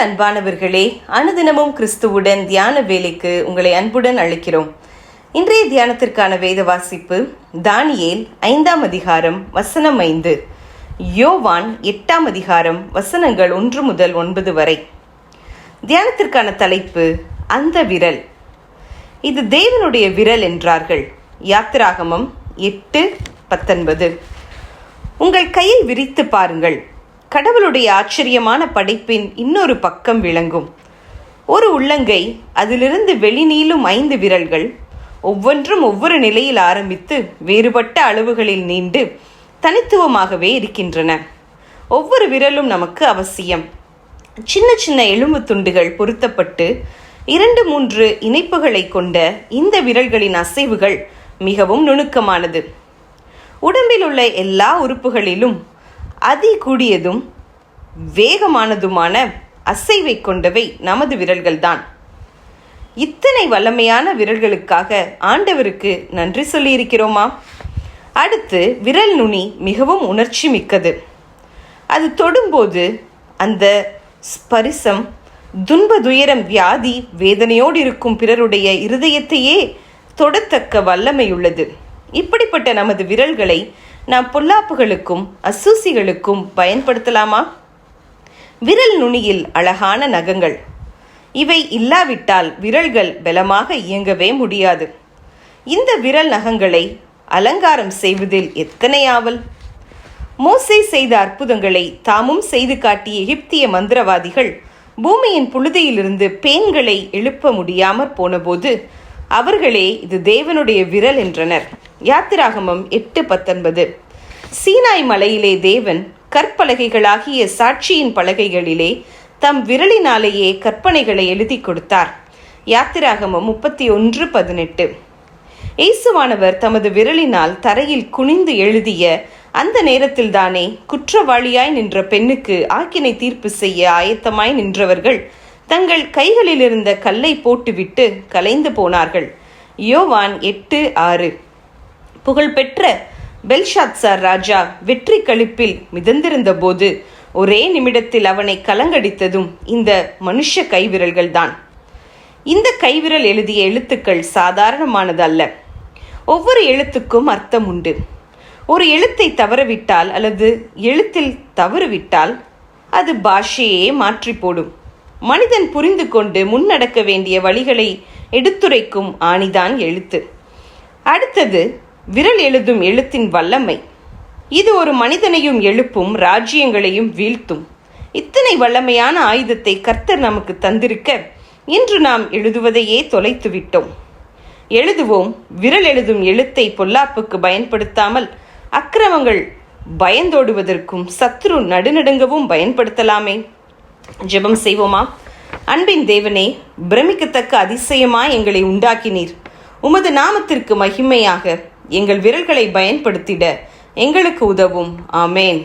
அன்பானவர்களே, அனுதினமும் கிறிஸ்துவுடன் தியான வேலைக்கு உங்களை அன்புடன் அழைக்கிறோம். இன்றைய தியானத்திற்கான வேத வாசிப்பு தானியேல் 5ஆம் அதிகாரம் வசனம் 5, யோவான் 8ஆம் அதிகாரம் வசனங்கள் 1 முதல் 9 வரை. தியானத்திற்கான தலைப்பு அந்த விரல். இது தேவனுடைய விரல் என்றார்கள். யாத்திராகமம் 8:19. உங்கள் கையை விரித்து பாருங்கள், கடவுளுடைய ஆச்சரியமான படைப்பின் இன்னொரு பக்கம் விளங்கும். ஒரு உள்ளங்கை, அதிலிருந்து வெளிநீளும் 5 விரல்கள், ஒவ்வொன்றும் ஒவ்வொரு நிலையில் ஆரம்பித்து வேறுபட்ட அளவுகளில் நீண்டு தனித்துவமாகவே இருக்கின்றன. ஒவ்வொரு விரலும் நமக்கு அவசியம். சின்ன சின்ன எலும்பு துண்டுகள் பொருத்தப்பட்டு 2-3 இணைப்புகளை கொண்ட இந்த விரல்களின் அசைவுகள் மிகவும் நுணுக்கமானது. உடம்பில் உள்ள எல்லா உறுப்புகளிலும் அதி கூடியதும் வேகமானதுமான அசைவை கொண்டவை நமது விரல்கள்தான். இத்தனை வல்லமையான விரல்களுக்காக ஆண்டவருக்கு நன்றி சொல்லியிருக்கிறோமா? அடுத்து, விரல் நுனி மிகவும் உணர்ச்சி மிக்கது. அது தொடும்போது அந்த ஸ்பரிசம் துன்ப துயரம் வியாதி வேதனையோடு இருக்கும் பிறருடைய இருதயத்தையே தொடத்தக்க வல்லமையுள்ளது. இப்படிப்பட்ட நமது விரல்களை நாம் பொல்லாப்புகளுக்கும் அசூசிகளுக்கும் பயன்படுத்தலாமா? விரல் நுனியில் அழகான நகங்கள். இவை இல்லாவிட்டால் விரல்கள் பலமாக இயங்கவே முடியாது. இந்த விரல் நகங்களை அலங்காரம் செய்வதில் எத்தனை ஆவல்! மோசே செய்த அற்புதங்களை தாமும் செய்து காட்டிய எகிப்திய மந்திரவாதிகள் பூமியின் புழுதியிலிருந்து பேன்களை எழுப்ப முடியாமற் போனபோது அவர்களே இது தேவனுடைய விரல் என்றனர். யாத்திராகமம் 8:19. சீனாய் மலையிலே தேவன் கற்பலகைகளாகிய சாட்சியின் பலகைகளிலே தம் விரலினாலேயே கற்பனைகளை எழுதி கொடுத்தார். யாத்திராகமம் 31:18. இயேசுவானவர் தமது விரலினால் தரையில் குனிந்து எழுதிய அந்த நேரத்தில்தானே குற்றவாளியாய் நின்ற பெண்ணுக்கு ஆக்கினை தீர்ப்பு செய்ய ஆயத்தமாய் நின்றவர்கள் தங்கள் கைகளில் இருந்த கல்லை போட்டுவிட்டு கலைந்து போனார்கள். யோவான் 8:6. புகழ்பெற்ற பெல்ஷாத்சார் ராஜா வெற்றி களிப்பில் மிதந்திருந்த போது ஒரே நிமிடத்தில் அவனை கலங்கடித்ததும் இந்த மனுஷ கைவிரல்கள்தான். இந்த கைவிரல் எழுதிய எழுத்துக்கள் சாதாரணமானது அல்ல. ஒவ்வொரு எழுத்துக்கும் அர்த்தம் உண்டு. ஒரு எழுத்தை தவறவிட்டால் அல்லது எழுத்தில் தவறுவிட்டால் அது பாஷையே மாற்றி போடும். மனிதன் புரிந்து கொண்டு முன்னடக்க வேண்டிய வழிகளை எடுத்துரைக்கும் ஆணிதான் எழுத்து. அடுத்தது, விரல் எழுதும் எழுத்தின் வல்லமை. இது ஒரு மனிதனையும் எழுப்பும், ராஜ்யங்களையும் வீழ்த்தும். இத்தனை வல்லமையான ஆயுதத்தை கர்த்தர் நமக்கு தந்திருக்க இன்று நாம் எழுதுவதையே தொலைத்து விட்டோம். எழுதுவோம். விரல் எழுதும் எழுத்தை பொல்லாப்புக்கு பயன்படுத்தாமல் அக்கிரமங்கள் பயந்தோடுவதற்கும் சத்ரு நடுநடுங்கவும் பயன்படுத்தலாமே. ஜெபம் செய்வோமா? அன்பின் தேவனே, பிரமிக்கத்தக்க அதிசயமாய் எங்களை உண்டாக்கினீர். உமது நாமத்திற்கு மகிமையாக எங்கள் விரல்களை பயன்படுத்திட எங்களுக்கு உதவும். ஆமேன்.